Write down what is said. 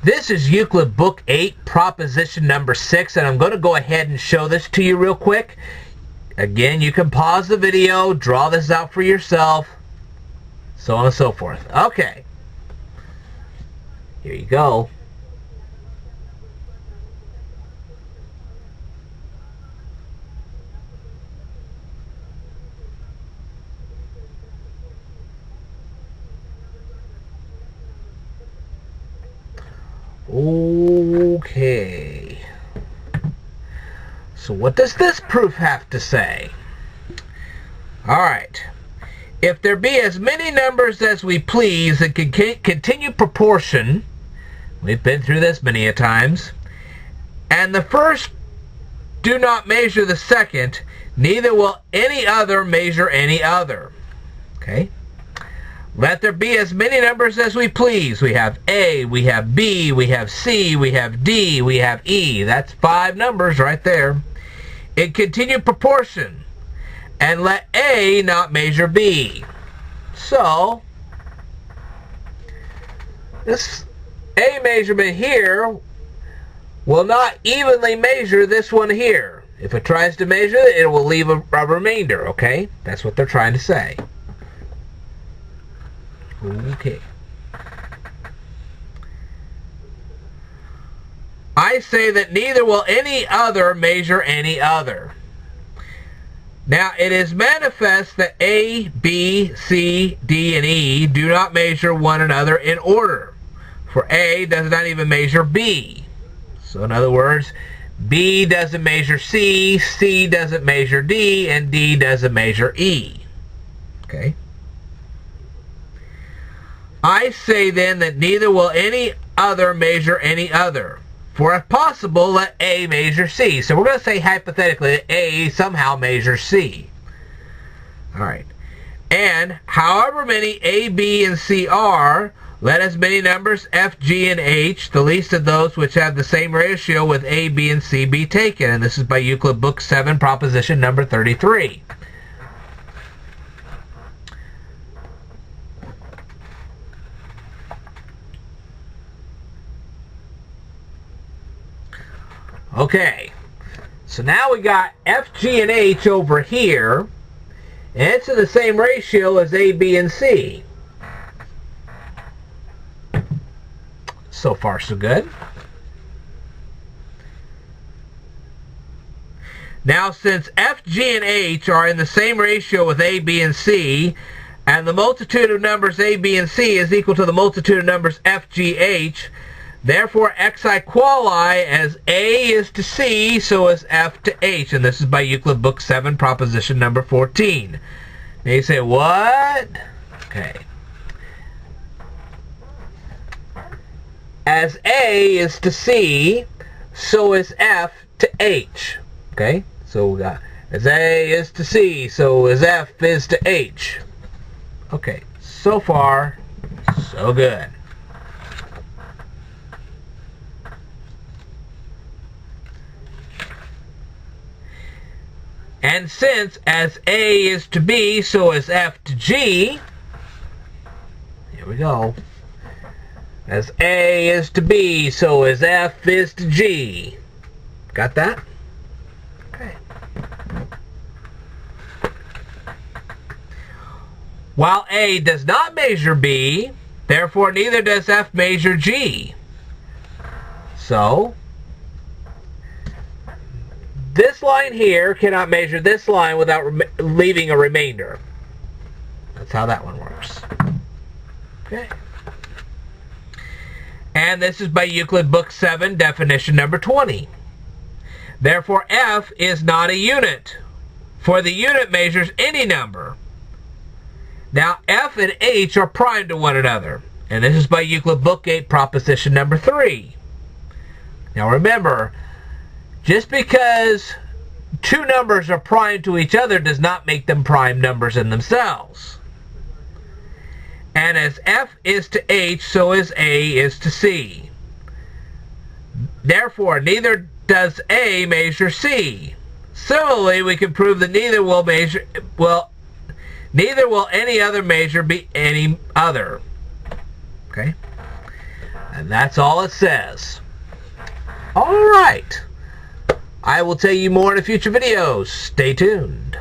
This is Euclid Book 8, proposition number 6, and I'm going to go ahead and show this to you real quick. Again, you can pause the video, draw this out for yourself, so on and so forth. Okay. Here you go. Okay. So what does this proof have to say? Alright. If there be as many numbers as we please in continued proportion, we've been through this many a times, and the first do not measure the second, neither will any other measure any other. Okay? Let there be as many numbers as we please. We have A, we have B, we have C, we have D, we have E. That's 5 numbers right there. In continued proportion. And let A not measure B. So, this A measurement here will not evenly measure this one here. If it tries to measure it, it will leave a remainder, okay? That's what they're trying to say. Okay. I say that neither will any other measure any other. Now, it is manifest that A, B, C, D, and E do not measure one another in order. For A does not even measure B. So, in other words, B doesn't measure C, C doesn't measure D, and D doesn't measure E. Okay? I say then that neither will any other measure any other. For if possible, let A measure C. So we're going to say hypothetically that A somehow measures C. Alright. And however many A, B, and C are, let as many numbers F, G, and H, the least of those which have the same ratio with A, B, and C, be taken. And this is by Euclid Book 7, proposition number 33. Okay, so now we got F, G, and H over here, and it's in the same ratio as A, B, and C. So far, so good. Now, since F, G, and H are in the same ratio with A, B, and C, and the multitude of numbers A, B, and C is equal to the multitude of numbers F, G, H, therefore, xi quali as A is to C, so is F to H. And this is by Euclid Book 7, proposition number 14. Now you say, what? Okay. As A is to C, so is F to H. Okay? So we got, as A is to C, so is F is to H. Okay. So far, so good. And since as A is to B, so is F to G, here we go. As A is to B, so is F is to G. Got that? Okay. While A does not measure B, therefore neither does F measure G. So, this line here cannot measure this line without leaving a remainder. That's how that one works. Okay. And this is by Euclid Book 7, definition number 20. Therefore, F is not a unit, for the unit measures any number. Now, F and H are prime to one another. And this is by Euclid Book 8, proposition number 3. Now remember, just because two numbers are prime to each other does not make them prime numbers in themselves. And as F is to H, so is A is to C. Therefore, neither does A measure C. Similarly, we can prove that neither will any other measure be any other. Okay? And that's all it says. Alright. I will tell you more in a future video. Stay tuned.